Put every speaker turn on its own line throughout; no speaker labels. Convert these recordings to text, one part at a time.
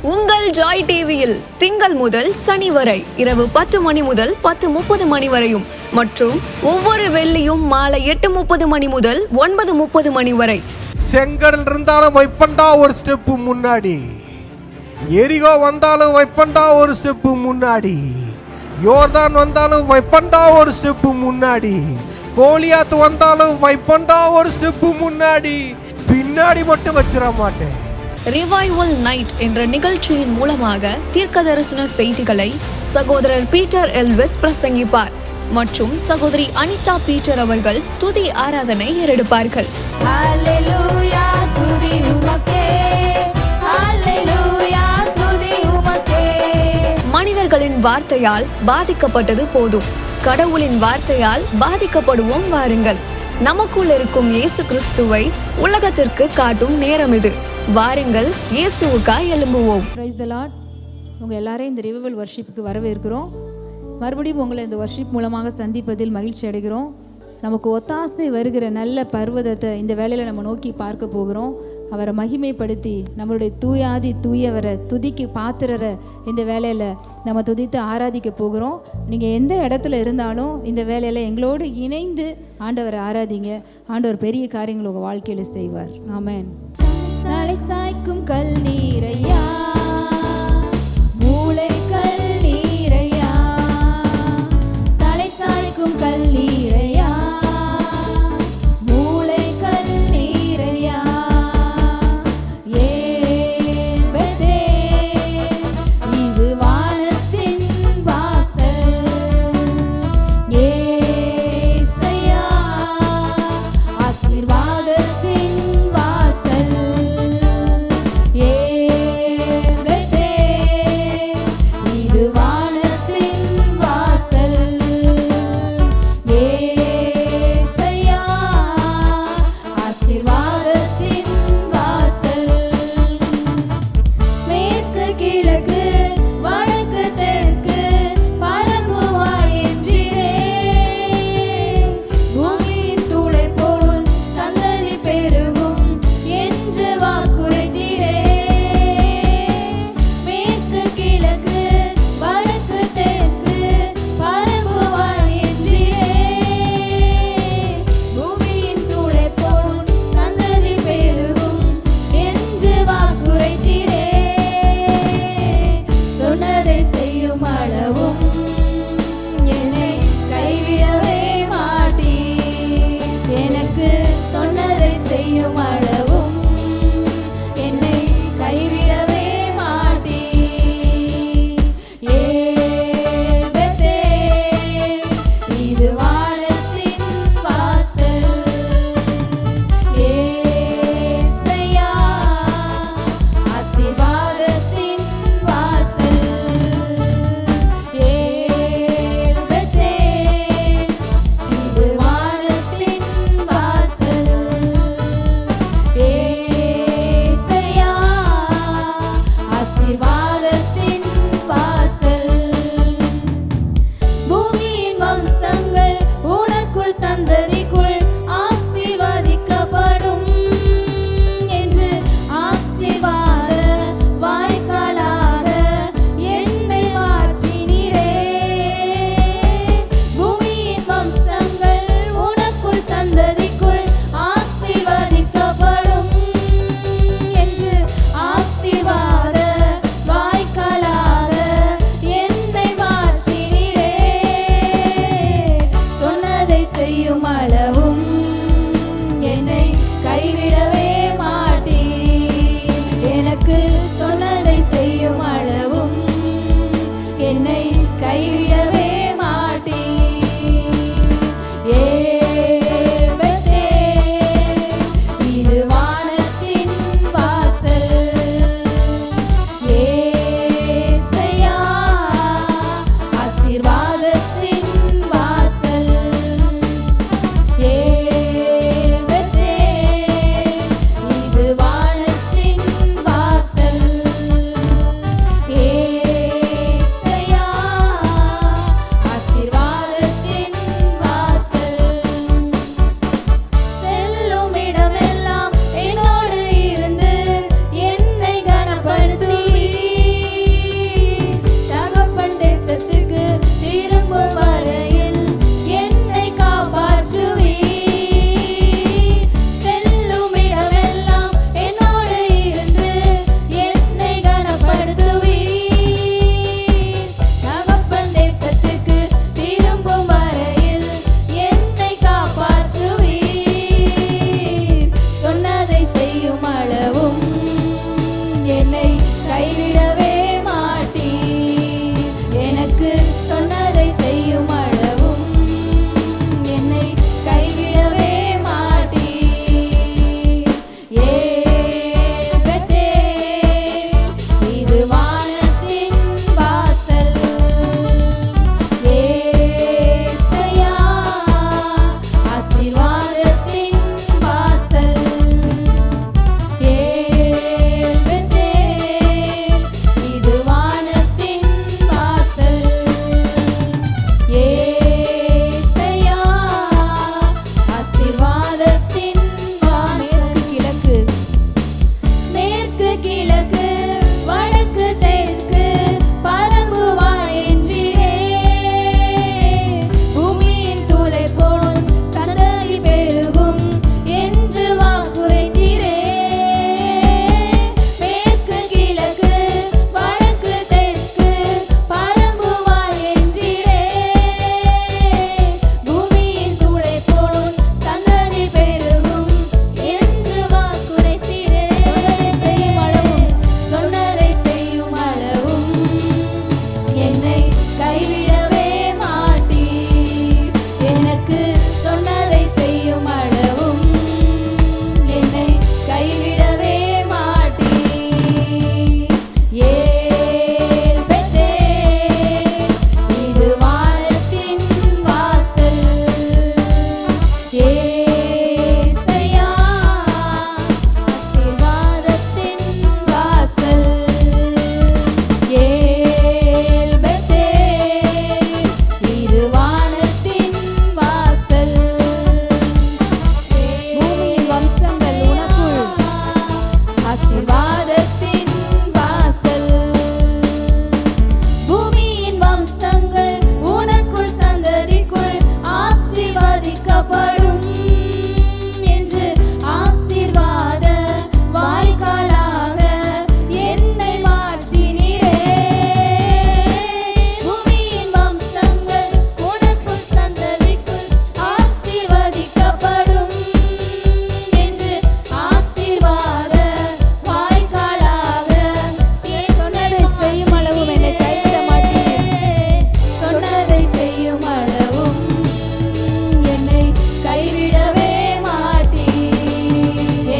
உங்கள் ஜாய் டிவியில் திங்கள் முதல் சனி வரை இரவு 10 மணி முதல் 10:30 மணி வரையும் மற்றும் ஒவ்வொரு வெள்ளியும் மாலை 8:30 மணி முதல் 9:30 மணி வரை.
செங்கடல் இருந்தாலும் வைப்பண்டா ஒரு ஸ்டெப்பு முன்னாடி, எரிகோ வந்தாலும் வைப்பண்டா ஒரு ஸ்டெப்பு முன்னாடி, யோர்தான் வந்தாலும் வைப்பண்டா ஒரு ஸ்டெப்பு முன்னாடி, கோலியாத்து வந்தாலும் வைப்பண்டா ஒரு ஸ்டெப்பு முன்னாடி, பின்னாடி மட்டும் வச்சிட மாட்டேன்.
ரிவைவல் நைட் என்ற நிகழ்ச்சியின் மூலமாக தீர்க்க தரிசன செய்திகளை சகோதரர் பீட்டர் எல்விஸ் பிரசங்கிப்பார் மற்றும் சகோதரி அனிதா பீட்டர் அவர்கள் துதி ஆராதனை ஏறெடுப்பார்கள். மனிதர்களின் வார்த்தையால் பாதிக்கப்பட்டது போதும், கடவுளின் வார்த்தையால் பாதிக்கப்படுவோம் வாருங்கள். நமக்குள் இருக்கும் இயேசு கிறிஸ்துவை உலகத்திற்கு காட்டும் நேரம் இது. வாருங்கள், இயேசுவுக்காய் எழும்புவோம்.
Praise the Lord. உங்க எல்லாரையும் இந்த ரிவைவல் வர்ஷிப்புக்கு வரவேற்கிறோம். மறுபடியும் உங்களை இந்த வர்ஷிப் மூலமாக சந்திப்பதில் மகிழ்ச்சி அடைகிறோம். நமக்கு ஒத்தாசை வருகிற நல்ல பர்வதத்தை இந்த வேளையில் நம்ம நோக்கி பார்க்க போகிறோம். அவரை மகிமைப்படுத்தி நம்மளுடைய தூயாதி தூயவரை துதிக்கு பாத்திரரை இந்த வேலையில் நம்ம துதித்து ஆராதிக்க போகிறோம். நீங்கள் எந்த இடத்துல இருந்தாலும் இந்த வேலையில் எங்களோடு இணைந்து ஆண்டவரை ஆராதிங்க. ஆண்டவர் பெரிய காரியங்கள் உங்கள் வாழ்க்கையில் செய்வார். ஆமென். தலை சாய்க்கும் கல் நீரையா, மூளை கல் நீரையா, தலை சாய்க்கும் கல் நீரையா, மூளை கல் நீரையா, ஏன்பதே இது வானத்தின் வாசல், ஏசையா ஆசீர்வாதத்தின் வாசல், என்னை கைவிடவே மாட்டீர். எனக்கு சொன்னதை செய்யும் அளவும் என்னை கைவிடவே மாட்டீர். ஏல் பெத்தேல், இது வானத்தின் வாசல். ஏசையா, ஆசீர்வாதத்தின் வாசல். ஏல் பெத்தேல், இது வானத்தின் வாசல். ஏசையா, ஆசீர்வாதத்தின் வாசல். கிழக்கு மேற்கு கிழக்கு வடக்கு தெற்கு பரம்புவாய் என்றீரே. பூமியின் தூளை போல் சந்ததி பெருகும் என்று வாக்குரைத்தீரே. மேற்கு கிழக்கு வடக்கு தெற்கு பரம்புவாய் என்றீரே. பூமியின் தூளை போல் சந்ததி பெருகும் என்று வாக்குரைத்தீரே. சொன்னதை செய்யும் அளவும் என்னை கைவிடவே மாட்டீர். எனக்கு சொன்னதை செய்யும் அளவும் என்னை கைவிடவே மாட்டீர். ஏல் பெத்தேல், இது வானத்தின் வாசல். ஏசையா, ஆசீர்வாதத்தின் வாசல். ஏல் பெத்தேல், இது வானத்தின் வாசல். பூமியின் வம்சங்கள் உனக்குள் ஆசீர்வாதத்தின் வாசல். பூமியின் வம்சங்கள் உனக்குள் சந்ததிக்குள் ஆசீர்வதிக்கப்படும் என்று ஆசீர்வாத வாய்க்காலாக என்னை மாற்றினீரே. பூமியின் வம்சங்கள் உனக்குள் சந்ததிக்குள் ஆசீர்வதிக்கப்படும் என்று ஆசீர்வாத வாய்க்காலாக சொன்னதை செய்யும் அளவும் என்னை கைவிட மாட்டீர். சொன்னதை செய்யும் அளவும் என்னை கைவிடவே மாட்டீர்.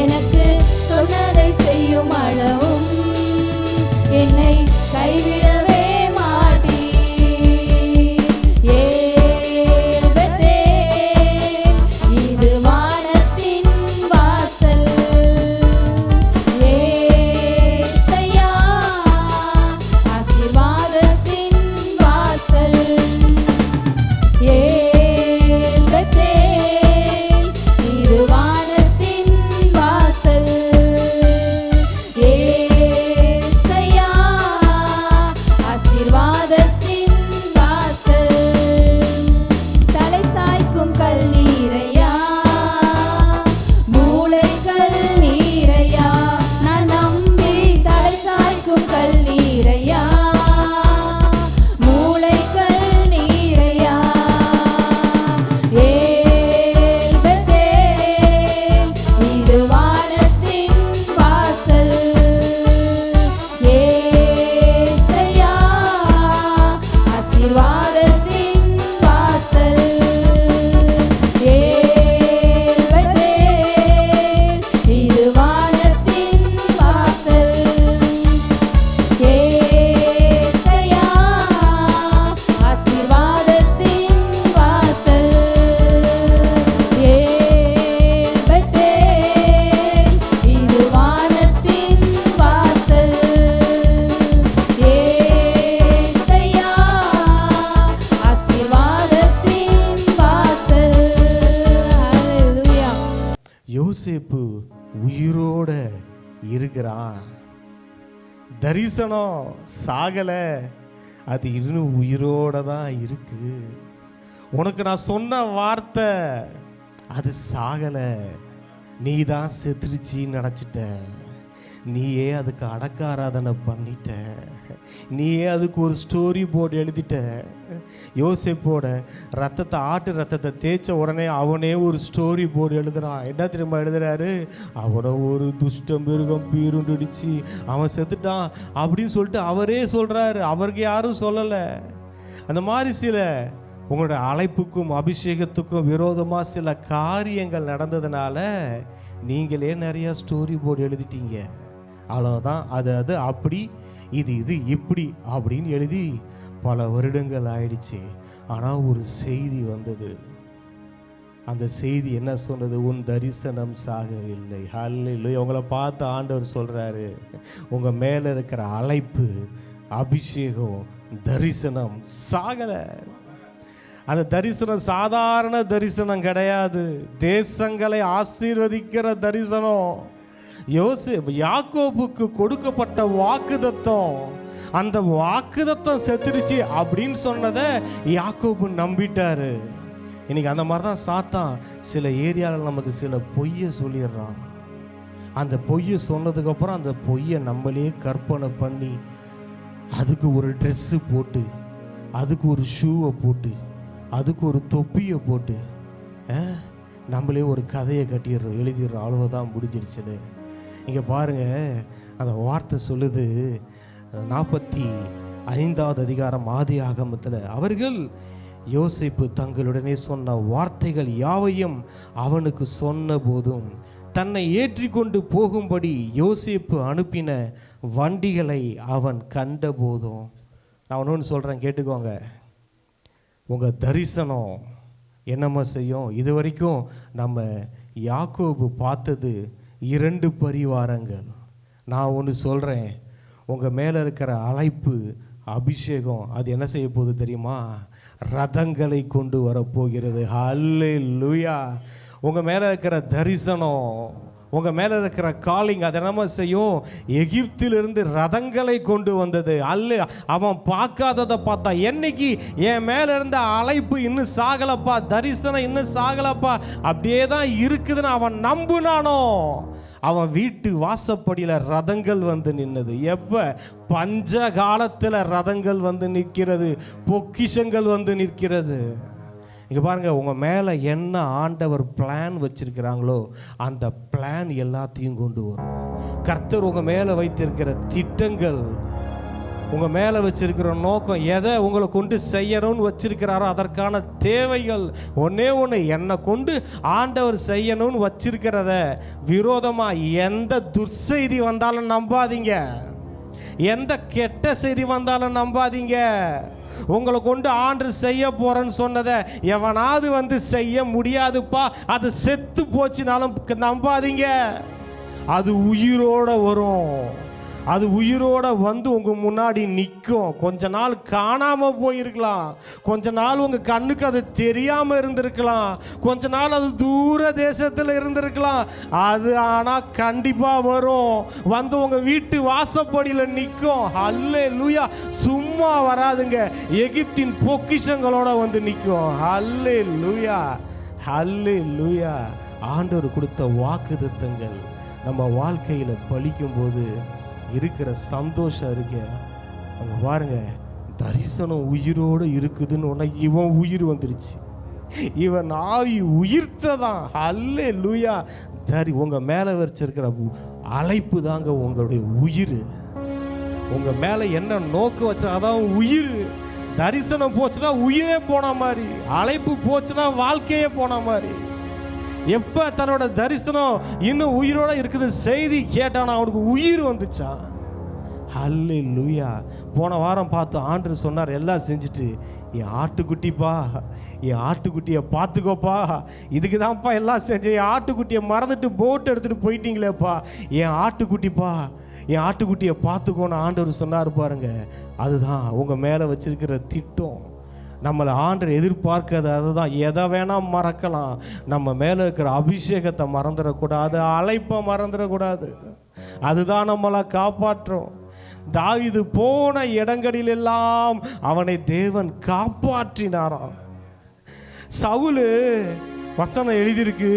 எனக்கு சொன்னதை செய்யும் அளவும் என்னை கைவிடவே மாட்டீர். ஏல் பெத்தேல், இது வானத்தின் வாசல். ஏசையா, ஆசீர்வாதத்தின் வாசல். ஏல் பெத்தேல், இது வானத்தின் வாசல். ஏசையா, ஆசீர்வாதத்தின் வாசல். தலை சாய்க்கும் கல் நீரையா, மூளைகள் நீரையா, நான் நம்பி தலை சாய்க்கும் கல் நீரையா, மூளைகள் நீரையா. ஏல் பெத்தேல், இது வானத்தின் வாசல். ஏசையா, ஆசீர்வாதத்தின் வாசல். ஏல் பெத்தேல், இது வானத்தின் வாசல். ஏசையா, ஆசீர்வாதத்தின் வாசல். ஏல் பெத்தேல், இது வானத்தின் வாசல். ஏசையா, ஆசீர்வாதத்தின் வாசல். ஹல்லேலூயா.
யோசேப்பு உயிரோட இருக்கிறான். தரிசனம் சாகல, அது இன்னும் உயிரோட தான் இருக்கு. உனக்கு நான் சொன்ன வார்த்தை அது சாகல, நீ தான் செத்துருச்சின்னு நினச்சிட்ட. நீயே அதுக்கு அடக்க ஆராதனை பண்ணிட்ட, நீயே அதுக்கு ஒரு ஸ்டோரி போர்டு எழுதிட்ட. யோசேப்போட ரத்தத்தை தேய்ச்ச உடனே அவனே ஒரு ஸ்டோரி போர்டு எழுதுறான். என்ன தெரியுமா எழுதுறாரு? அவனை ஒரு துஷ்ட மிருகம் பீருண்டுடிச்சு அவன் செத்துட்டான் அப்படின்னு சொல்லிட்டு அவரே சொல்றாரு, அவருக்கு யாரும் சொல்லலை. அந்த மாதிரி சில உங்களோட அழைப்புக்கும் அபிஷேகத்துக்கும் விரோதமாக சில காரியங்கள் நடந்ததுனால நீங்களே நிறைய ஸ்டோரி போர்டு எழுதிட்டீங்க. அவ்வளோதான். அது அப்படி, இது இப்படி அப்படின்னு எழுதி பல வருடங்கள் ஆயிடுச்சு. ஆனால் ஒரு செய்தி வந்தது. அந்த செய்தி என்ன சொன்னது? உன் தரிசனம் சாகவில்லை. ஹல்லேலூயா. உங்களை பார்த்து ஆண்டவர் சொல்றாரு, உங்க மேல இருக்கிற அழைப்பு, அபிஷேகம், தரிசனம் சாகலை. அந்த தரிசனம் சாதாரண தரிசனம் கிடையாது, தேசங்களை ஆசீர்வதிக்கிற தரிசனம். யாக்கோபுக்கு கொடுக்கப்பட்ட வாக்குத்தத்தம், அந்த வாக்குத்தத்தம் செத்துருச்சு அப்படின்னு சொன்னதை யாக்கோபு நம்பிட்டாரு. இன்னைக்கு அந்த மாதிரி தான் சாத்தான் சில ஏரியாவில் நமக்கு சில பொய்யை சொல்லிடுறான். அந்த பொய்யை சொன்னதுக்கப்புறம் அந்த பொய்யை நம்மளே கற்பனை பண்ணி அதுக்கு ஒரு ட்ரெஸ்ஸு போட்டு, அதுக்கு ஒரு ஷூவை போட்டு, அதுக்கு ஒரு தொப்பியை போட்டு நம்மளே ஒரு கதையை கட்டிடுறோம், எழுதிடுறோம். அவ்வளோதான், முடிஞ்சிடுச்சுன்னு. இங்கே பாருங்கள், அந்த வார்த்தை சொல்லுது 45வது அதிகாரம் ஆதியாகமத்தில், அவர்கள் யோசேப்பு தங்களுடனே சொன்ன வார்த்தைகள் யாவையும் அவனுக்கு சொன்ன போதும் தன்னை ஏற்றி கொண்டு போகும்படி யோசேப்பு அனுப்பின வண்டிகளை அவன் கண்ட போதும். நான் ஒன்று சொல்கிறேன், கேட்டுக்கோங்க. உங்கள் தரிசனம் என்னம்மா செய்யும்? இது வரைக்கும் நம்ம யாக்கோபு பார்த்தது 2 பரிவாரங்கள். நான் ஒன்று சொல்கிறேன், உங்கள் மேலே இருக்கிற அழைப்பு, அபிஷேகம், அது என்ன செய்ய போகுது தெரியுமா? ரதங்களை கொண்டு வரப்போகிறது. ஹல்லேலூயா. உங்கள் மேலே இருக்கிற தரிசனம், உங்கள் மேலே இருக்கிற காலிங், அது என்னமா செய்யும்? எகிப்திலிருந்து ரதங்களை கொண்டு வந்தது. அவன் பார்க்காததை பார்த்தா. என்னைக்கு என் மேலே இருந்த அழைப்பு இன்னும் சாகலப்பா, தரிசனம் இன்னும் சாகலப்பா, அப்படியே தான் இருக்குதுன்னு அவன் நம்புனானோ, அவன் வீட்டு வாசப்படியில் ரதங்கள் வந்து நின்னது. எப்போ? பஞ்ச காலத்தில் ரதங்கள் வந்து நிற்கிறது, பொக்கிஷங்கள் வந்து நிற்கிறது. இங்கே பாருங்கள், உங்கள் மேலே என்ன ஆண்டவர் பிளான் வச்சிருக்கிறாங்களோ அந்த பிளான் எல்லாத்தையும் கொண்டு வரும். கர்த்தர் உங்கள் மேலே வைத்திருக்கிற திட்டங்கள், உங்கள் மேலே வச்சிருக்கிற நோக்கம், எதை உங்களை கொண்டு செய்யணும்னு வச்சிருக்கிறாரோ அதற்கான தேவைகள் ஒன்றே ஒன்று, என்னை கொண்டு ஆண்டவர் செய்யணும்னு வச்சிருக்கிறத விரோதமாக எந்த துர்செய்தி வந்தாலும் நம்பாதீங்க, எந்த கெட்ட செய்தி வந்தாலும் நம்பாதீங்க. உங்களை கொண்டு ஆண்டு செய்ய போறேன்னு சொன்னதை எவனாவது வந்து செய்ய முடியாதுப்பா, அது செத்து போச்சுனாலும் நம்பாதீங்க. அது உயிரோட வரும், அது உயிரோட வந்து உங்கள் முன்னாடி நிற்கும். கொஞ்ச நாள் காணாமல் போயிருக்கலாம், கொஞ்ச நாள் உங்கள் கண்ணுக்கு அது தெரியாமல் இருந்திருக்கலாம், கொஞ்ச நாள் அது தூர தேசத்தில் இருந்திருக்கலாம். அது ஆனால் கண்டிப்பாக வரும், வந்து உங்கள் வீட்டு வாசப்படியில் நிற்கும். ஹல்லேலூயா. சும்மா வராதுங்க, எகிப்தின் பொக்கிஷங்களோட வந்து நிற்கும். ஹல்லேலூயா, ஹல்லேலூயா. ஆண்டவர் கொடுத்த வாக்குத்தத்தங்கள் நம்ம வாழ்க்கையில் பலிக்கும் போது இருக்கிற சந்தோஷம் இருக்கு. அங்கே பாருங்க, தரிசனம் உயிரோடு இருக்குதுன்னு ஒன்று, இவன் உயிர் வந்துருச்சு, இவன் ஆவி உயிர்த்ததான். ஹல்லேலூயா. உங்கள் மேலே வச்சிருக்கிற அழைப்பு தாங்க உங்களுடைய உயிர். உங்கள் மேலே என்ன நோக்கம் வச்சா அதான் உயிர். தரிசனம் போச்சுன்னா உயிரே போன மாதிரி, அழைப்பு போச்சுன்னா வாழ்க்கையே போன மாதிரி. எப்போ தன்னோட தரிசனம் இன்னும் உயிரோட இருக்குது செய்தி கேட்டானா அவனுக்கு உயிர் வந்துச்சா? ஹல்லேலூயா. போன வாரம் பார்த்து ஆண்டவர் சொன்னார், எல்லாம் செஞ்சுட்டு, என் ஆட்டுக்குட்டிப்பா, என் ஆட்டுக்குட்டியை பார்த்துக்கோப்பா, இதுக்கு தான்ப்பா எல்லாம் செஞ்சேன், என் ஆட்டுக்குட்டியை மறந்துட்டு போட் எடுத்துகிட்டு போயிட்டீங்களேப்பா, என் ஆட்டுக்குட்டிப்பா, என் ஆட்டுக்குட்டியை பார்த்துக்கோன்னு ஆண்டவர் சொன்னார் பாருங்க. அதுதான் உங்கள் மேலே வச்சிருக்கிற திட்டம். நம்மளை ஆண்டவர் எதிர்பார்க்கிறது அதுதான். எதை வேணால் மறக்கலாம், நம்ம மேலே இருக்கிற அபிஷேகத்தை மறந்துடக்கூடாது, அழைப்பை மறந்துடக்கூடாது. அதுதான் நம்மளை காப்பாற்றும். தாவீது போன இடங்களிலெல்லாம் அவனை தேவன் காப்பாற்றினாராம். சவுலு, வசனம் எழுதியிருக்கு,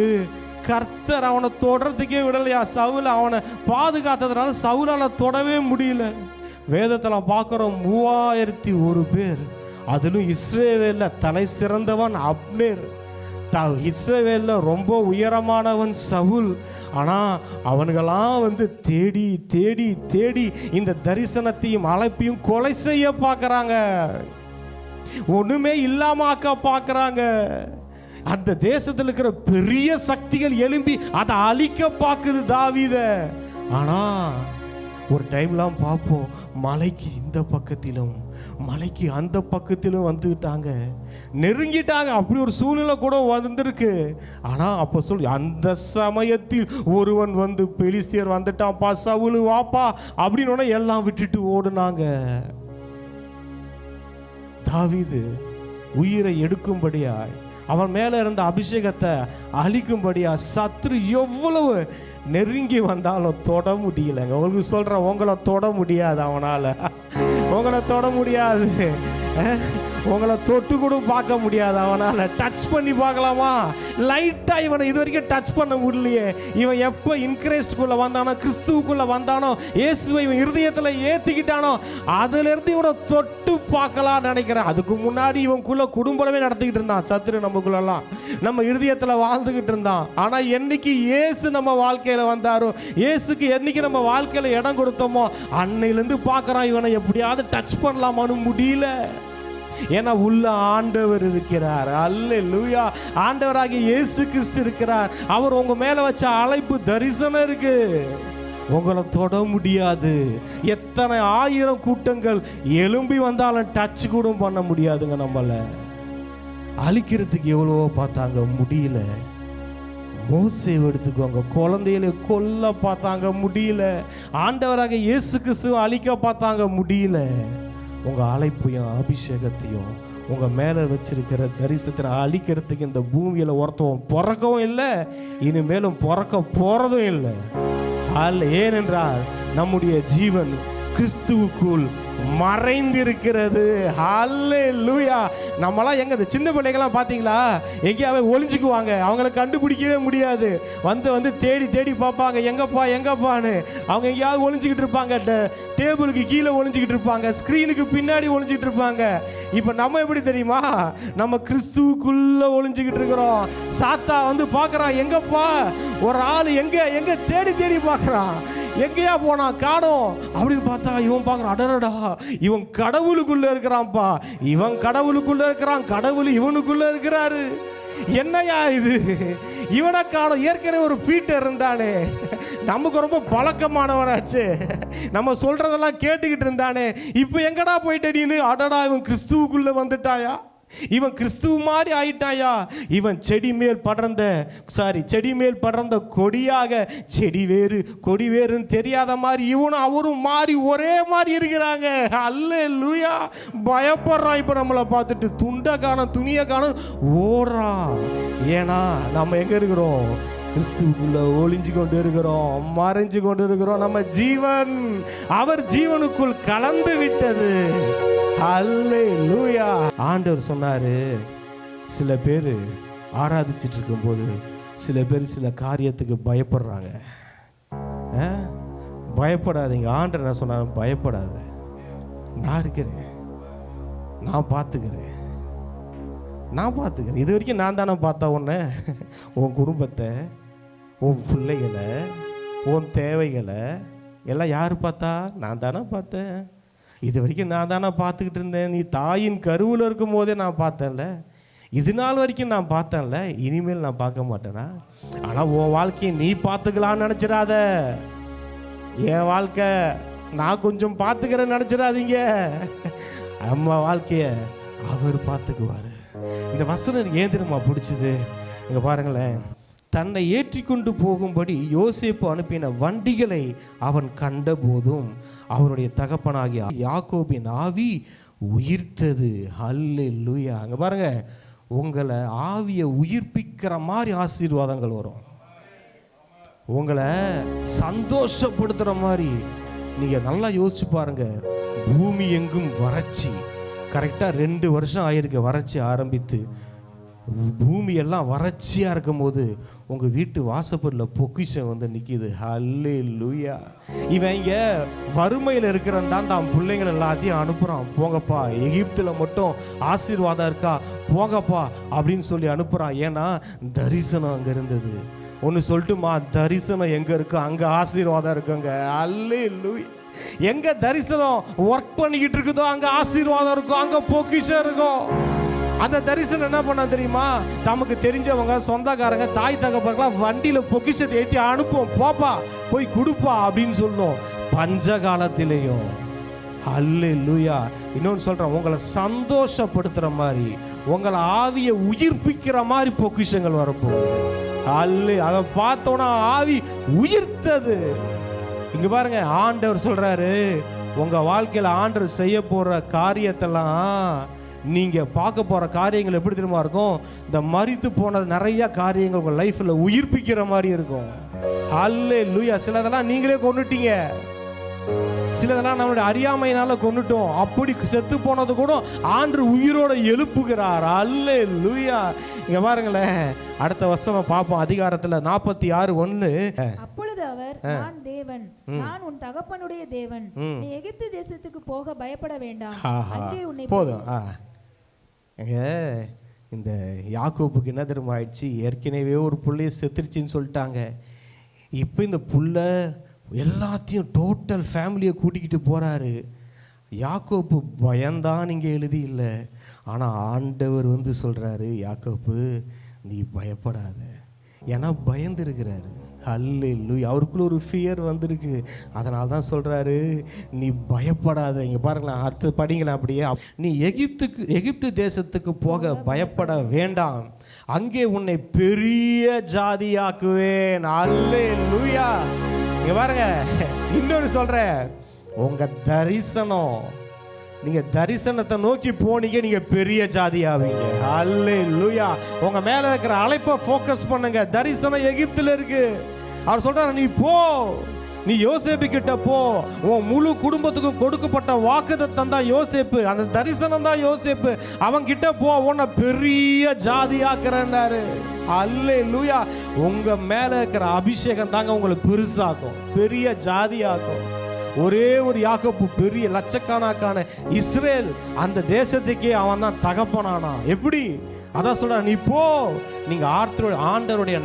கர்த்தர் அவனை தொடர்றதுக்கே விடலையா. சவுல் அவனை பாதுகாத்ததுனால சவுலால தொடவே முடியல. வேதத்தில் பார்க்குறோம் 3001 பேர். அதிலும் இஸ்ரவேலில் தலை சிறந்தவன் அப்னேர், இஸ்ரவேலில் ரொம்ப உயரமானவன் சவுல். ஆனால் அவனுங்களாம் தேடி தேடி தேடி இந்த தரிசனத்தையும் அழைப்பையும் கொலை செய்ய பார்க்குறாங்க, ஒன்றுமே இல்லாமாக்க பார்க்குறாங்க. அந்த தேசத்தில் இருக்கிற பெரிய சக்திகள் எழும்பி அதை அழிக்க பார்க்குது தாவீத. ஆனால் ஒரு டைம்லாம் பார்ப்போம், மலைக்கு இந்த பக்கத்திலும் மலைக்கு அந்த பக்கத்திலும் வந்துட்டாங்க, நெருங்கிட்டாங்க. அப்படி ஒரு சூழ்நிலை கூட வந்திருக்கு. ஆனால் அப்போ அந்த சமயத்தில் ஒருவன் பெலிஸ்தியர் வந்துட்டான்ப்பா, சவுலு வாப்பா அப்படின்னு எல்லாம் விட்டுட்டு ஓடுனாங்க. தாவீது உயிரை எடுக்கும்படியாய், அவன் மேலே இருந்த அபிஷேகத்தை அழிக்கும்படியா சத்ரு எவ்வளவு நெருங்கி வந்தாலும் தொட முடியலைங்க. உங்களுக்கு சொல்கிறேன், உங்களை தொட முடியாது, அவனால் உங்களை தொட முடியாது, உங்களை தொட்டு கூட பார்க்க முடியாது, அவனால் டச் பண்ணி பார்க்கலாமா? லைட்டாக இவனை இது வரைக்கும் டச் பண்ண முடியலையே. இவன் எப்போ இன்கிரைஸ்டுக்குள்ளே வந்தானோ, கிறிஸ்துவுக்குள்ளே வந்தானோ, இயேசுவை இவன் இருதயத்தில் ஏற்றிக்கிட்டானோ, அதிலிருந்து இவனை தொட்டு பார்க்கலான்னு நினைக்கிறேன். அதுக்கு முன்னாடி இவனுக்குள்ள குடும்பமே நடத்திக்கிட்டு இருந்தான் சத்துரு, நமக்குள்ளெல்லாம் நம்ம இருதயத்தில் வாழ்ந்துக்கிட்டு இருந்தான். ஆனால் என்னைக்கு இயேசு நம்ம வாழ்க்கையில் வந்தாரோ, இயேசுக்கு என்னைக்கு நம்ம வாழ்க்கையில் இடம் கொடுத்தோமோ, அன்னையிலேருந்து பார்க்குறான் இவனை எப்படியாவது டச் பண்ணலாமான்னு முடியல. ஏன்னா உள்ள ஆண்டவர் இருக்கிறார். அல்லேலூயா. ஆண்டவராகிய இயேசு கிறிஸ்து இருக்கிறார். அவர் உங்க மேல வச்ச அழைப்பு தரிசனம் இருக்கு, உங்களை தொட முடியாது. எத்தனை 1000 கூட்டங்கள் எழும்பி வந்தாலும் டச் கூட பண்ண முடியாதுங்க. நம்மள அழிக்கிறதுக்கு எவ்வளவோ பார்த்தாங்க, முடியல. மோசேவை எடுத்துக்கோங்க, குழந்தைகளை கொல்ல பார்த்தாங்க, முடியல. ஆண்டவராக இயேசு கிறிஸ்துவை அழிக்க பார்த்தாங்க, முடியல. உங்கள் அழைப்பையும் அபிஷேகத்தையும் உங்கள் மேலே வச்சிருக்கிற தரிசனத்தை அழிக்கிறதுக்கு இந்த பூமியில் ஒருத்தவன் பிறக்கவும் இல்லை, இனிமேலும் பிறக்க போகிறதும் இல்லை. ஏனென்றால் நம்முடைய ஜீவன் கிறிஸ்துவுக்குள் மறைந்திருக்கிறது. ஹல்லேலூயா. நம்மளாம் எங்க இந்த சின்ன பிள்ளைகள்லாம் பார்த்தீங்களா, எங்கேயாவது ஒளிஞ்சுக்குவாங்க, அவங்கள கண்டுபிடிக்கவே முடியாது. வந்து தேடி தேடி பார்ப்பாங்க, எங்கப்பான்னு. அவங்க எங்கேயாவது ஒளிஞ்சுக்கிட்டு இருப்பாங்க, டேபிளுக்கு கீழே ஒளிஞ்சுக்கிட்டு இருப்பாங்க, ஸ்க்ரீனுக்கு பின்னாடி ஒளிஞ்சுக்கிட்டு இருப்பாங்க. இப்போ நம்ம எப்படி தெரியுமா, நம்ம கிறிஸ்துவுக்குள்ள ஒளிஞ்சுக்கிட்டு இருக்கிறோம். சாத்தா பார்க்குறான், எங்கப்பா ஒரு ஆள் எங்க தேடி தேடி பார்க்குறான், எங்கேயா போனா காணோம் அப்படின்னு பார்த்தா இவன் பார்க்குறான், அடடா இவன் கடவுளுக்குள்ள இருக்கிறான்ப்பா, இவன் கடவுளுக்குள்ள இருக்கிறான், கடவுள் இவனுக்குள்ள இருக்கிறாரு. என்னையா இது, இவனை காணோம். ஏற்கனவே ஒரு பீட்டர் இருந்தானே, நமக்கு ரொம்ப பழக்கமானவனாச்சு, நம்ம சொல்றதெல்லாம் கேட்டுக்கிட்டு இருந்தானே, இப்போ எங்கடா போயிட்ட நீனு? அடடா இவன் கிறிஸ்துவுக்குள்ள வந்துட்டாயா, இவன் கிறிஸ்துவ மாதிரி ஆயிட்டாயா. இவன் செடி மேல் படர்ந்த கொடியாக, செடி வேறு கொடி வேறுன்னு தெரியாத மாதிரி இவனும் அவரும் மாறி ஒரே மாதிரி இருக்கிறாங்க. அல்லேலூயா. பயப்படுறான். இப்போ நம்மளை பார்த்துட்டு துண்டை காணும், துணியை காணும், ஓடுறான். ஏன்னா நம்ம எங்க இருக்கிறோம், கிறிஸ்துவுக்குள்ள ஒளிஞ்சு கொண்டு இருக்கிறோம், மறைஞ்சு கொண்டு இருக்கிறோம். நம்ம ஜீவன் அவர் ஜீவனுக்குள் கலந்து விட்டது. அல்லேலூயா. ஆண்டவர் சொன்னாரு, சில பேர் ஆராதிச்சிட்டு இருக்கும்போது சில பேர் சில காரியத்துக்கு பயப்படுறாங்க. பயப்படாதீங்க. ஆண்டவர் நான் சொன்னார், பயப்படாத, நான் இருக்கிறேன், நான் பார்த்துக்கிறேன். இது வரைக்கும் நான் தானே பார்த்தா உன்னை, உன் குடும்பத்தை, உன் பிள்ளைகளை, உன் தேவைகளை எல்லாம் யார் பார்த்தா? நான் தானே பார்த்தேன். இது வரைக்கும் நான் தானே பார்த்துக்கிட்டு இருந்தேன். நீ தாயின் கருவில் இருக்கும் போதே நான் பார்த்தேன்ல, இது நாள் வரைக்கும் நான் பார்த்தேன்ல, இனிமேல் நான் பார்க்க மாட்டேனா? ஆனால் உன் வாழ்க்கையை நீ பார்த்துக்கலான்னு நினச்சிடாத. என் வாழ்க்கை நான் கொஞ்சம் பார்த்துக்கிறேன்னு நினச்சிடாதீங்க. அம்மா வாழ்க்கையை அவர் பார்த்துக்குவார். இந்த வசனம் ஏன் தெரியுமா பிடிச்சது? இங்கே பாருங்களேன், தன்னை ஏற்றி கொண்டு போகும்படி யோசேப்பு அனுப்பின வண்டிகளை அவன் கண்ட போதும் அவருடைய தகப்பனாகிய யாக்கோபின் ஆவி உயிர்த்தது. அல்லேலூயா. அங்கே பாருங்க, உங்களை ஆவியை உயிர்ப்பிக்கிற மாதிரி ஆசீர்வாதங்கள் வரும், உங்களை சந்தோஷப்படுத்துகிற மாதிரி. நீங்கள் நல்லா யோசிச்சு பாருங்க, பூமி எங்கும் வறட்சி, கரெக்டாக 2 வருஷம் ஆயிருக்கு வறட்சி ஆரம்பித்து. பூமி எல்லாம் வறட்சியாக இருக்கும் போது உங்கள் வீட்டு வாசப்படில் பொக்கிஷம் வந்து நிற்கிது. ஹல்லேலூயா. இவன் இங்கே வறுமையில் இருக்கிறவன் தான் பிள்ளைங்கள் எல்லாத்தையும் அனுப்புகிறான். போங்கப்பா, எகிப்தில் மட்டும் ஆசீர்வாதம் இருக்கா, போங்கப்பா அப்படின்னு சொல்லி அனுப்புகிறான். ஏன்னா தரிசனம் அங்கே இருந்தது. ஒன்று சொல்லட்டுமா, தரிசனம் எங்கே இருக்கோ அங்கே ஆசீர்வாதம் இருக்குங்க. ஹல்லேலூயா. எங்கே தரிசனம் ஒர்க் பண்ணிக்கிட்டு இருக்குதோ அங்கே ஆசீர்வாதம் இருக்கும், அங்கே பொக்கிஷம் இருக்கும். அந்த தரிசனம் என்ன பண்ண தெரியுமா, தமக்கு தெரிஞ்சவங்க, சொந்தக்காரங்க, தாய் தகப்பெல்லாம் வண்டியில் பொக்கிஷத்தை ஏற்றி அனுப்புவோம், போப்பா போய் கொடுப்பா அப்படின்னு சொல்லணும். பஞ்ச காலத்திலேயும். ஹல்லேலூயா. இன்னொன்று சொல்கிறேன், உங்களை சந்தோஷப்படுத்துகிற மாதிரி, உங்களை ஆவியை உயிர்ப்பிக்கிற மாதிரி பொக்கிஷங்கள் வரப்போகுது. அதை பார்த்தோன்னா ஆவி உயிர்த்தது. இங்க பாருங்க, ஆண்டவர் சொல்றாரு, உங்க வாழ்க்கையில் ஆண்டவர் செய்ய போற காரியத்தெல்லாம் நீங்க பார்க்க போற காரியங்கள் எப்படி தெரியுமா இருக்கும், இந்த மரித்து போன நிறைய காரியங்கள் உங்க லைஃப்ல உயிர்ப்பிக்கிற மாதிரி இருக்கும். ஹல்லேலூயா. சிலதெல்லாம் நீங்களே கொன்னுட்டீங்க, சிலதெல்லாம் நம்மளுடைய அறியாமையினால கொன்னுட்டோம். அப்படி செத்து போனது கூட ஆண்டு உயிரோட எழுப்புகிறார். அல்லேலூயா. இங்க பாருங்களேன், அடுத்த வசனம் பார்ப்போம். அதிகாரத்துல 46:1.
அப்பொழுது அவர், நான் தேவன், நான் உன் தகப்பனுடைய தேவன், நீ எகிப்து தேசத்துக்கு போக பயப்பட வேண்டாம், அங்கே உன்னை
போதும். இந்த யாக்கோப்புக்கு என்ன தெரியுமா ஆயிடுச்சு, ஏற்கனவே ஒரு புள்ளைய செத்துருச்சின்னு சொல்லிட்டாங்க. இப்போ இந்த புள்ள எல்லாத்தையும் டோட்டல் ஃபேமிலியை கூட்டிக்கிட்டு போகிறாரு. யாக்கோப்பு பயந்தான் இங்கே எழுதி இல்லை, ஆனால் ஆண்டவர் வந்து சொல்கிறாரு, யாக்கோப்பு நீ பயப்படாத, ஏன்னா பயந்துருக்கிறாரு. அல்லேலூயா. அவருக்குள்ள ஒரு ஃபியர் வந்திருக்கு. அதனால தான் சொல்கிறாரு, நீ பயப்படாத. இங்கே பாருங்களேன், அடுத்து படிங்களேன் அப்படியே. நீ எகிப்து தேசத்துக்கு போக பயப்பட வேண்டாம், அங்கே உன்னை பெரிய ஜாதியாக்குவேன். அல்லேலூயா. இங்கே பாருங்க, இன்னொரு சொல்கிறேன், உங்கள் தரிசனம், நீங்கள் தரிசனத்தை நோக்கி போனீங்க, நீங்கள் பெரிய ஜாதி ஆவீங்க. அல்லேலூயா. உங்கள் மேலே இருக்கிற அழைப்பை ஃபோக்கஸ் பண்ணுங்க. தரிசனம் எகிப்தில் இருக்கு. அவர் சொல்கிறார், நீ போ, நீ யோசேப்பு கிட்ட போ. உன் முழு குடும்பத்துக்கும் கொடுக்கப்பட்ட வாக்குத்தத்தம் தான் யோசேப்பு, அந்த தரிசனம் தான் யோசேப்பு. அவன் கிட்ட போ, உன்னை பெரிய ஜாதி ஆக்குறேன்னாரு. அல்லேலூயா. உங்க மேல இருக்கிற அபிஷேகம் தாங்க உங்களை பெருசாக்கும், பெரிய ஜாதி ஆக்கும். ஒரே ஒரு யாக்கோப்பு பெரிய லட்சக்கணக்கான இஸ்ரேல் அந்த தேசத்துக்கே அவன் தான் தகப்பனானா. எப்படி? அதான் சொல்ற, நீ போ, நீங்க ஆண்டவருடைய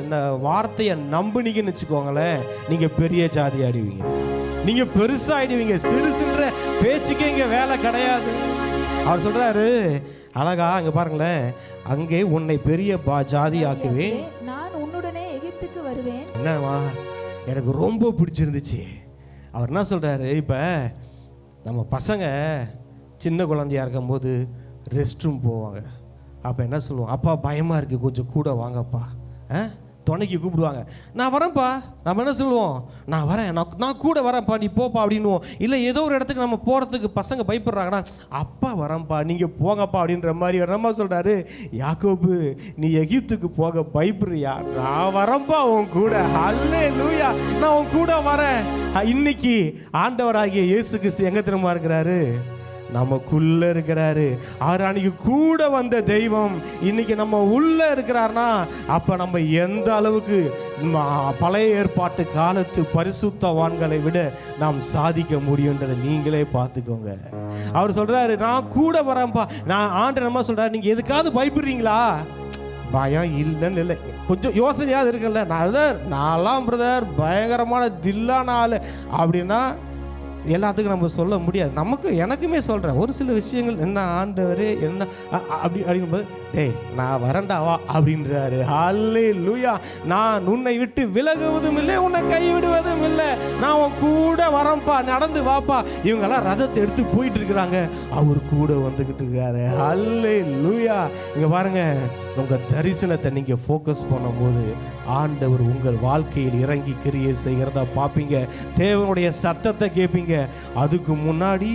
இந்த வார்த்தையை நம்புனீங்கன்னு வச்சுக்கோங்களேன், நீங்க பெரிய ஜாதி ஆடுவீங்க, நீங்க பெருசாயிடுவீங்க. சிறு சிறு பேச்சுக்கே இங்க வேலை கிடையாது. அவர் சொல்றாரு அழகா, இங்க பாருங்களேன், அங்கே உன்னை பெரிய ஜாதி ஆக்குவேன்,
நான் உன்னுடனே எகிப்துக்கு வருவேன்.
என்னவா எனக்கு ரொம்ப பிடிச்சிருந்துச்சு. அவர் என்ன சொல்கிறாரு, இப்போ நம்ம பசங்க சின்ன குழந்தையாக இருக்கும்போது ரெஸ்ட் ரூம் போவாங்க. அப்போ என்ன சொல்லுவோம், அப்பா பயமாக இருக்குது, கொஞ்சம் கூட வாங்கப்பா, துணைக்கு கூப்பிடுவாங்க. நான் வரேன்ப்பா. நம்ம என்ன சொல்லுவோம், நான் வரேன், நான் கூட வரேன்ப்பா, நீ போப்பா அப்படின்னுவோம். இல்லை ஏதோ ஒரு இடத்துக்கு நம்ம போகிறதுக்கு பசங்க பயப்படுறாங்கன்னா, அப்பா வரேன்ப்பா, நீங்கள் போங்கப்பா அப்படின்ற மாதிரி நம்ம சொல்கிறாரு, யாக்கோபு நீ எகிப்துக்கு போக பயப்படுறியா, நான் வரேன்ப்பா உன் கூட. அல்லேலூயா. நான் உன் கூட வரேன். இன்னைக்கு ஆண்டவராகிய இயேசு கிறிஸ்து எங்கே திரும்ப இருக்கிறாரு, நமக்குள்ள இருக்கிறாரு. அவர் அன்னைக்கு கூட வந்த தெய்வம் இன்னைக்கு நம்ம உள்ள இருக்கிறார்னா, அப்ப நம்ம எந்த அளவுக்கு பழைய ஏற்பாட்டு காலத்து பரிசுத்தவான்களை விட நாம் சாதிக்க முடியுன்றதை நீங்களே பார்த்துக்கோங்க. அவர் சொல்றாரு, நான் கூட வரேன்ப்பா. நான் ஆண்டவர் நம்ம சொல்றாரு, நீங்க எதுக்காவது பயப்படுறீங்களா? பயம் இல்லைன்னு இல்லை, கொஞ்சம் யோசனையாவது இருக்குல்ல. நான்லாம் பிரதர் பயங்கரமான தில்லான ஆள் அப்படின்னா எல்லாத்துக்கும் நம்ம சொல்ல முடியாது. எனக்குமே சொல்கிறேன் ஒரு சில விஷயங்கள், என்ன ஆண்டவரே என்ன அப்படிங்கும்போது, டேய் நான் வரண்டாவா அப்படின்றாரு. அல்லேலூயா. நான் உன்னை விட்டு விலகுவதும் இல்லை, உன்னை கைவிடுவதும் இல்லை, நான் உன் கூட வரேன்ப்பா, நடந்து வாப்பா. இவங்கெல்லாம் ரதத்தை எடுத்து போயிட்டு இருக்கிறாங்க, அவர் கூட வந்துக்கிட்டு இருக்காரு. அல்லேலூயா. இங்கே பாருங்க, உங்கள் தரிசனத்தை நீங்கள் ஃபோக்கஸ் பண்ணும்போது ஆண்டவர் உங்கள் வாழ்க்கையில் இறங்கி கிரியை செய்கிறதா பார்ப்பீங்க. தேவனுடைய சத்தத்தை கேட்பீங்க. அதுக்கு முன்னாடி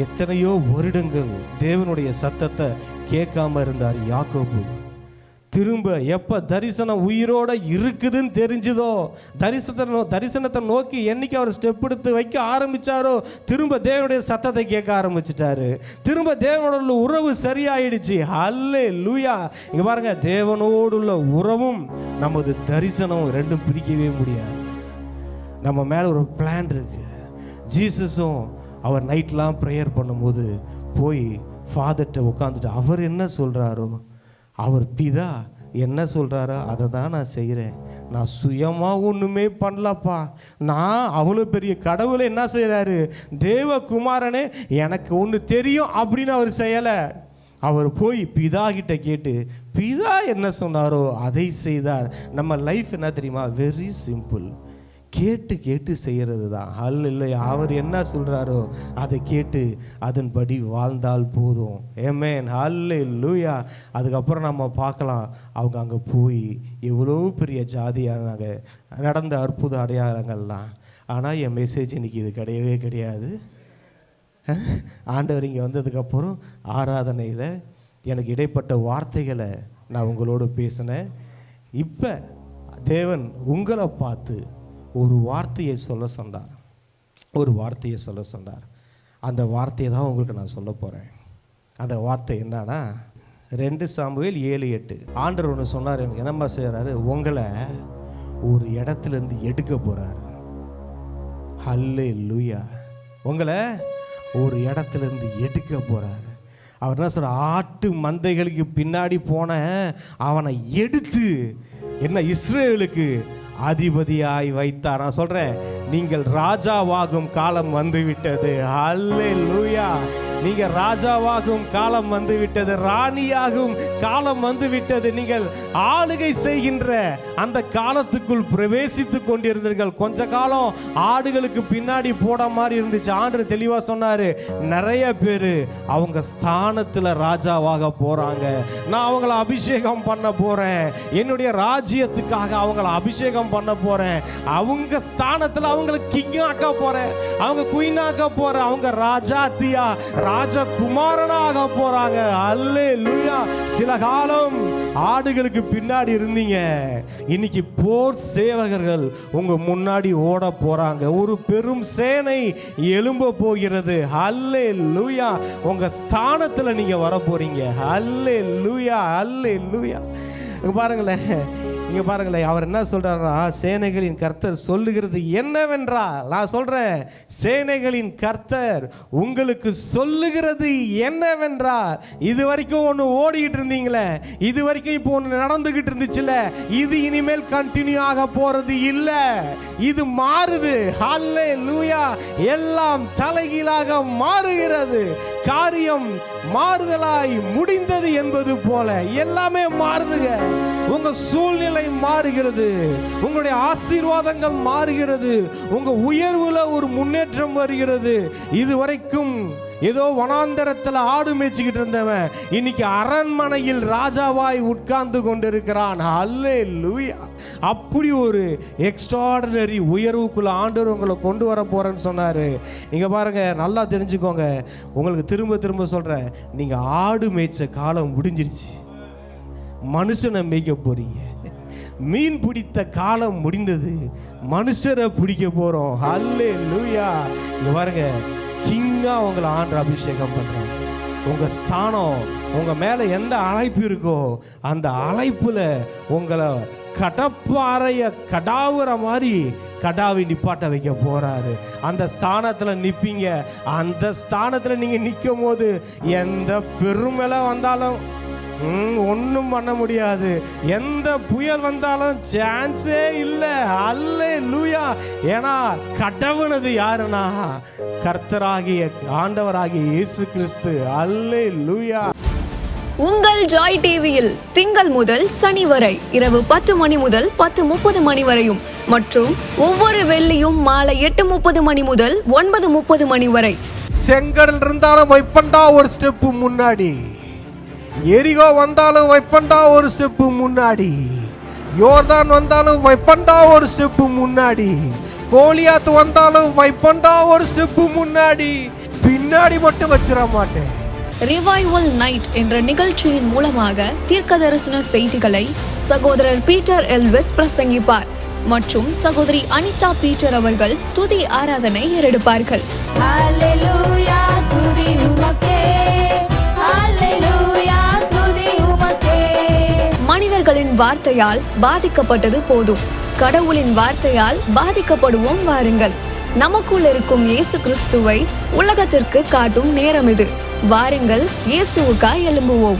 எத்தனையோ வருடங்கள் தேவனுடைய சத்தத்தை கேட்காம இருந்தார் யாக்கோபு. திரும்ப எப்போ தரிசனம் உயிரோட இருக்குதுன்னு தெரிஞ்சுதோ, தரிசனத்தை நோக்கி என்னைக்கு அவர் ஸ்டெப் எடுத்து வைக்க ஆரம்பித்தாரோ, திரும்ப தேவனுடைய சத்தத்தை கேட்க ஆரம்பிச்சிட்டாரு. திரும்ப தேவனோட உறவு சரியாயிடுச்சு. ஹல்லேலூயா. இங்கே பாருங்க, தேவனோடு உள்ள உறவும் நமது தரிசனம் ரெண்டும் பிரிக்கவே முடியாது. நம்ம மேலே ஒரு பிளான் இருக்கு. ஜீசஸும் அவர் நைட்லாம் ப்ரேயர் பண்ணும்போது போய் ஃபாதர்கிட்ட உட்காந்துட்டு அவர் என்ன சொல்கிறாரோ, அவர் பிதா என்ன சொல்கிறாரோ அதை தான் நான் செய்கிறேன். நான் சுயமாக ஒன்றுமே பண்ணலப்பா. நான் அவ்வளோ பெரிய கடவுளை என்ன செய்கிறாரு, தேவகுமாரனே எனக்கு ஒன்று தெரியும் அப்படின்னு அவர் செய்யலை. அவர் போய் பிதா கிட்ட கேட்டு பிதா என்ன சொன்னாரோ அதை செய்தார். நம்ம லைஃப் என்ன தெரியுமா, வெரி சிம்பிள். கேட்டு கேட்டு செய்கிறது தான். ஹல்லேலூயா. அவர் என்ன சொல்கிறாரோ அதை கேட்டு அதன்படி வாழ்ந்தால் போதும். ஆமென். ஹல்லேலூயா. அதுக்கப்புறம் நம்ம பார்க்கலாம், அவங்க அங்கே போய் எவ்வளோ பெரிய ஜாதியானாங்க, நடந்த அற்புத அடையாளங்கள்லாம். ஆனால் என் மெசேஜ் இன்னைக்கு இது கிடையவே கிடையாது. ஆண்டவர் இங்கே வந்ததுக்கப்புறம் ஆராதனையில் எனக்கு இடைப்பட்ட வார்த்தைகளை நான் உங்களோடு பேசினேன். இப்போ தேவன் உங்களை பார்த்து ஒரு வார்த்தையை சொல்ல சொன்னார். அந்த வார்த்தையை தான் உங்களுக்கு நான் சொல்ல போகிறேன். அந்த வார்த்தை என்னன்னா, 2 சாமுவேல் 7:8. ஆண்டவர் ஒன்று சொன்னார். எனக்கு என்னம்மா செய்கிறாரு, உங்களை ஒரு இடத்துலேருந்து எடுக்க போகிறாரு. ஹல்லேலூயா. உங்களை ஒரு இடத்துலேருந்து எடுக்க போகிறாரு. அவர் என்ன சொல்ற, ஆட்டு மந்தைகளுக்கு பின்னாடி போன அவனை எடுத்து என்ன இஸ்ரேலுக்கு அதிபதியாய் வைத்தார். நான் சொல்றேன், நீங்கள் ராஜாவாகும் காலம் வந்துவிட்டது. ஹல்லேலூயா. நீங்க ராஜாவாகும் காலம் வந்துவிட்டது, ராணியாகும் காலம் வந்துவிட்டது. நீங்கள் ஆளுகை செய்கின்ற அந்த காலத்துக்குள் பிரவேசித்து கொண்டிருந்தீர்கள். கொஞ்ச காலம் ஆடுகளுக்கு பின்னாடி போட மாதிரி இருந்துச்சு. ஆண்டவர் தெளிவா சொன்னாரு, நிறைய பேர் அவங்க ஸ்தானத்துல ராஜாவாக போறாங்க. நான் அவங்கள அபிஷேகம் பண்ண போறேன். என்னுடைய ராஜ்யத்துக்காக அவங்கள அபிஷேகம் பண்ண போறேன். அவங்க ஸ்தானத்துல அவங்களை கிங் ஆக்க போறேன், அவங்க குயின் ஆக்க போறேன், அவங்க ராஜாத்தியா ராஜகுமாரனாக போறாங்க. அல்லேலூயா. சில காலம் ஆடுகளுக்கு பின்னாடி இருந்தீங்க, இன்னைக்கு போர் சேவகர்கள் உங்க முன்னாடி ஓட போறாங்க. ஒரு பெரும் சேனை எழும்ப போகிறது. அல்லேலூயா. உங்க ஸ்தானத்துல நீங்க வர போறீங்க. அல்லேலூயா. அல்லேலூயா. இங்க பாருங்களேன், அவர் என்ன சொல்றாருன்னா, சேனைகளின் கர்த்தர் சொல்லுகிறது என்னவென்றால், நான் சொல்றேன், சேனைகளின் கர்த்தர் உங்களுக்கு சொல்லுகிறது என்னவென்றால், இது வரைக்கும் ஒன்று ஓடிக்கிட்டு இருந்தீங்களே, இது வரைக்கும் இப்போ ஒன்று நடந்துகிட்டு இருந்துச்சுல, இது இனிமேல் கண்டினியூ ஆக போறது இல்ல, இது மாறுது. ஹல்லேலூயா. எல்லாம் தலைகீழாக மாறுகிறது. காரியம் மாறுதலாய் முடிந்தது என்பது போல எல்லாமே மாறுதுங்க. உங்க சூழ்நிலை மாறுகிறது, உங்களுடைய ஆசீர்வாதங்கள் மாறுகிறது, உங்க உயர்வுல ஒரு முன்னேற்றம் வருகிறது. இதுவரைக்கும் ஏதோ வனாந்தரத்தில் ஆடு மேய்ச்சிக்கிட்டு இருந்தவன் இன்னைக்கு அரண்மனையில் ராஜாவாய் உட்கார்ந்து கொண்டிருக்கிறான். அல்லேலூயா. அப்படி ஒரு எக்ஸ்ட்ராடினரி உயர்வுக்குள்ள ஆண்டவர் உங்களை கொண்டு வர போறேன்னு சொன்னாரு. இங்க பாருங்க, நல்லா தெரிஞ்சுக்கோங்க. உங்களுக்கு திரும்ப திரும்ப சொல்றேன், நீங்க ஆடு மேய்ச்ச காலம் முடிஞ்சிருச்சு. மனுஷனை மேய்க்க போறீங்க. மீன் பிடித்த காலம் முடிந்தது, மனுஷரை பிடிக்க போறோம். அல்லேலூயா. இங்க பாருங்க, கிங்கா உங்களை ஆண்டவர் அபிஷேகம் பண்றாங்க. உங்க ஸ்தானம், உங்க மேல எந்த அழைப்பு இருக்கோ அந்த அழைப்புல உங்களை கடப்பாறைய கடாவுற மாதிரி கடாவை நிப்பாட்ட வைக்க போறாரு. அந்த ஸ்தானத்துல நிப்பீங்க. அந்த ஸ்தானத்துல நீங்க நிற்கும் போது எந்த பெருமலை வந்தாலும் ஒன்றும் பண்ண முடியாது. எந்த புயல் வந்தாலும் சான்ஸே இல்லை. அல்லேலூயா. ஏன்னா கடவுளது யாருன்னா கர்த்தராகிய ஆண்டவராகிய இயேசு கிறிஸ்து. அல்லேலூயா.
உங்கள் ஜாய் டிவியில் திங்கள் முதல் சனி வரை இரவு 10 மணி முதல் 10:30 மணி வரையும் மற்றும் ஒவ்வொரு வெள்ளியும் மாலை 8:30 மணி முதல் 9:30 மணி வரை.
செங்கடல் இருந்தாலும் வைப்பண்டா ஒரு ஸ்டெப் முன்னாடி, எரிகோ வந்தாலும் வைப்பண்டா ஒரு ஸ்டெப்பு முன்னாடி, யோர்தான் வந்தாலும் வைப்பண்டா ஒரு ஸ்டெப்பு முன்னாடி, கோலியாத் வந்தாலும் வைப்பண்டா ஒரு ஸ்டெப்பு முன்னாடி. பின்னாடி மட்டும் வச்சிட மாட்டேன்.
ரிவைவல் நைட் என்ற நிகழ்ச்சியின் மூலமாக தீர்க்கதரிசன செய்திகளை சகோதரர் பீட்டர் எல்விஸ் பிரசங்கிப்பார் மற்றும் சகோதரி அனிதா பீட்டர் அவர்கள் துதி ஆராதனை ஏறெடுப்பார்கள்.
ஹல்லேலூயா துதி உமக்கே, ஹல்லேலூயா துதி உமக்கே.
மனிதர்களின் வார்த்தையால் பாதிக்கப்பட்டது போதும், கடவுளின் வார்த்தையால் பாதிக்கப்படுவோம் வாருங்கள். நமக்குள் இருக்கும் இயேசு கிறிஸ்துவை உலகத்திற்கு காட்டும் நேரம் இது. வாருங்கள், இயேசுவுக்காய் எழும்புவோம்.